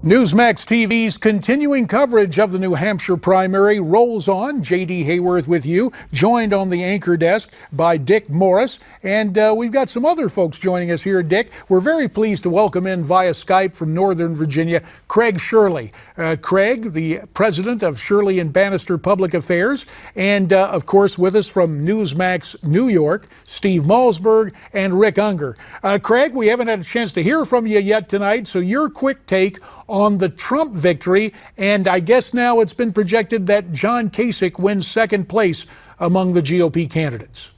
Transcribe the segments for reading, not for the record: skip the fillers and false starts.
Newsmax TV's continuing coverage of the New Hampshire primary rolls on. J.D. Hayworth with you, joined on the anchor desk by Dick Morris. And we've got some other folks joining us here, Dick. We're very pleased to welcome in via Skype from Northern Virginia, Craig Shirley. Craig, the president of Shirley and Bannister Public Affairs. And, of course, with us from Newsmax New York, Steve Malzberg and Rick Unger. Craig, we haven't had a chance to hear from you yet tonight, so your quick take on the Trump victory, and I guess now it's been projected that John Kasich wins second place among the GOP candidates.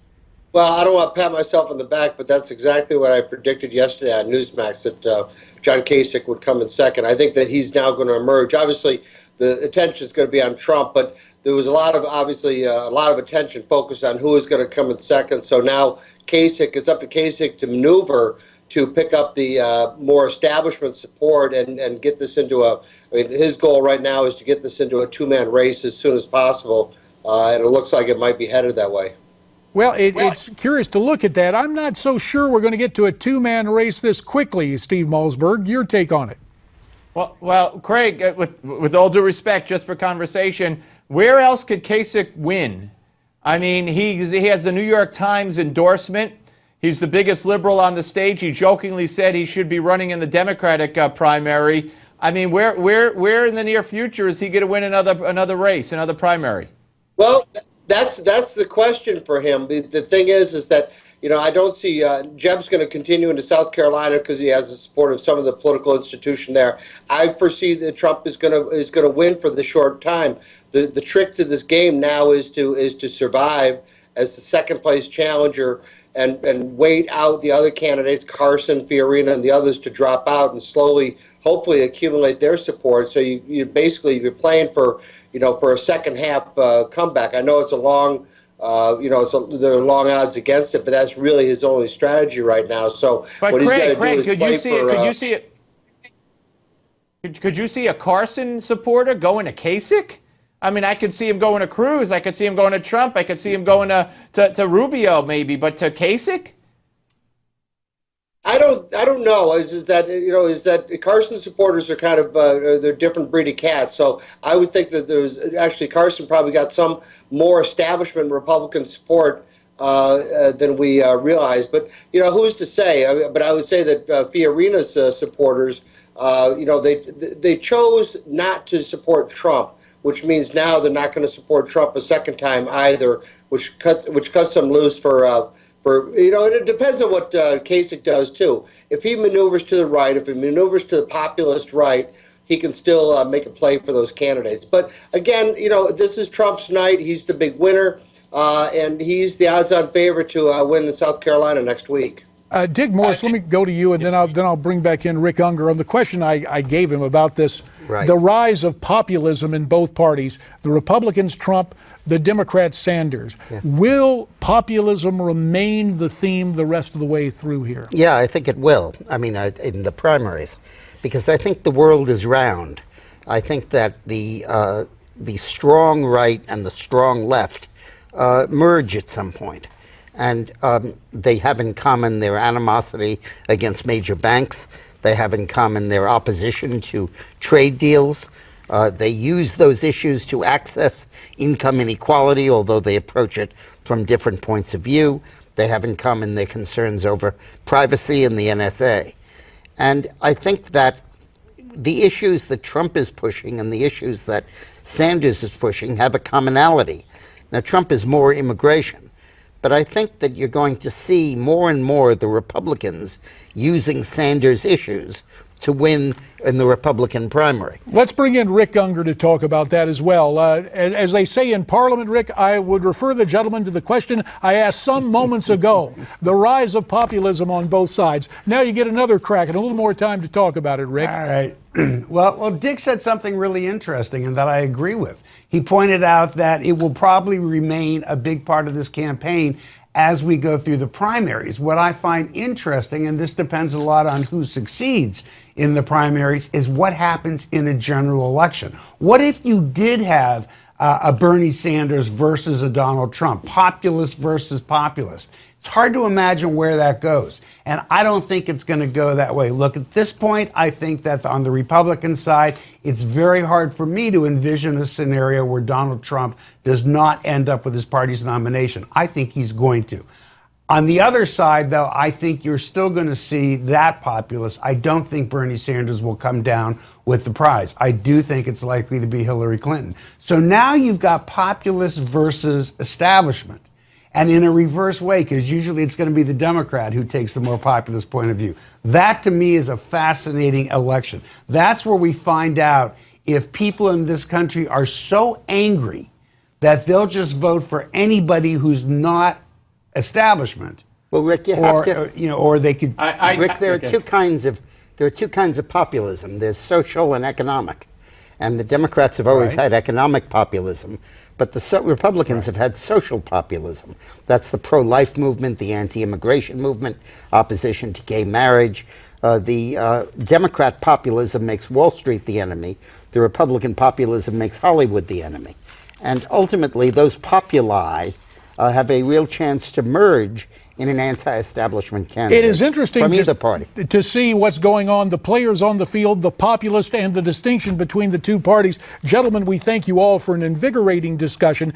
Well, I don't want to pat myself on the back, but that's exactly what I predicted yesterday on Newsmax, that John Kasich would come in second. I think that he's now going to emerge. Obviously, the attention is going to be on Trump, but there was a lot of attention focused on who is going to come in second. So now Kasich, it's up to Kasich to maneuver to pick up the more establishment support and get this into his goal right now is to get this into a two-man race as soon as possible, and it looks like it might be headed that way. Well, it's curious to look at that. I'm not so sure we're going to get to a two-man race this quickly, Steve Malzberg. Your take on it? Well, Craig, with all due respect, just for conversation, where else could Kasich win? I mean, he has the New York Times endorsement. He's the biggest liberal on the stage. He jokingly said he should be running in the Democratic primary. I mean, where in the near future is he going to win another race, another primary? Well, that's the question for him. The thing is that, you know, I don't see Jeb's going to continue into South Carolina because he has the support of some of the political institution there. I foresee that Trump is going to win for the short time. The trick to this game now is to survive as the second place challenger and wait out the other candidates, Carson, Fiorina, and the others to drop out and slowly, hopefully, accumulate their support. So you're playing for, you know, for a second half comeback. I know it's a long, there are long odds against it, but that's really his only strategy right now. So but what Craig, he's got to do is play for. Could you see a Carson supporter going to Kasich? I mean, I could see him going to Cruz. I could see him going to Trump. I could see him going to Rubio maybe, but to Kasich? I don't know. Is that Carson supporters are kind of they're a different breed of cats. So I would think that there's actually Carson probably got some more establishment Republican support than we realize. But you know, who's to say? But I would say that Fiorina's supporters, they chose not to support Trump, which means now they're not going to support Trump a second time either, which cuts them loose for and it depends on what Kasich does too. If he maneuvers to the right, if he maneuvers to the populist right, he can still make a play for those candidates. But again, you know, this is Trump's night. He's the big winner, and he's the odds-on favorite to win in South Carolina next week. Dick Morris, let me go to you, and then I'll bring back in Rick Unger on the question I gave him about this, the rise of populism in both parties, the Republicans Trump, the Democrats Sanders. Yeah. Will populism remain the theme the rest of the way through here? Yeah, I think it will. I mean, in the primaries, because I think the world is round. I think that the strong right and the strong left merge at some point. And they have in common their animosity against major banks. They have in common their opposition to trade deals. They use those issues to access income inequality, although they approach it from different points of view. They have in common their concerns over privacy and the NSA. And I think that the issues that Trump is pushing and the issues that Sanders is pushing have a commonality. Now, Trump is more immigration. But I think that you're going to see more and more the Republicans using Sanders' issues to win in the Republican primary. Let's bring in Rick Unger to talk about that as well. As they say in Parliament, Rick, I would refer the gentleman to the question I asked some moments ago, the rise of populism on both sides. Now you get another crack and a little more time to talk about it, Rick. All right. Well, Dick said something really interesting and that I agree with. He pointed out that it will probably remain a big part of this campaign as we go through the primaries. What I find interesting, and this depends a lot on who succeeds in the primaries, is what happens in a general election. What if you did have a Bernie Sanders versus a Donald Trump, populist versus populist? It's hard to imagine where that goes. And I don't think it's going to go that way. Look, at this point, I think that on the Republican side, it's very hard for me to envision a scenario where Donald Trump does not end up with his party's nomination. I think he's going to. On the other side, though, I think you're still going to see that populace. I don't think Bernie Sanders will come down with the prize. I do think it's likely to be Hillary Clinton. So now you've got populist versus establishment. And in a reverse way, because usually it's going to be the Democrat who takes the more populist point of view. That, to me, is a fascinating election. That's where we find out if people in this country are so angry that they'll just vote for anybody who's not establishment. Well, Rick, you have to, or they could. Rick, there are two kinds of populism. There's social and economic, and the Democrats have always had economic populism, but the Republicans have had social populism. That's the pro-life movement, the anti-immigration movement, opposition to gay marriage. The Democrat populism makes Wall Street the enemy. The Republican populism makes Hollywood the enemy, and ultimately, those populi have a real chance to merge in an anti-establishment candidate. It is interesting from either party to see what's going on, the players on the field, the populist, and the distinction between the two parties. Gentlemen, we thank you all for an invigorating discussion.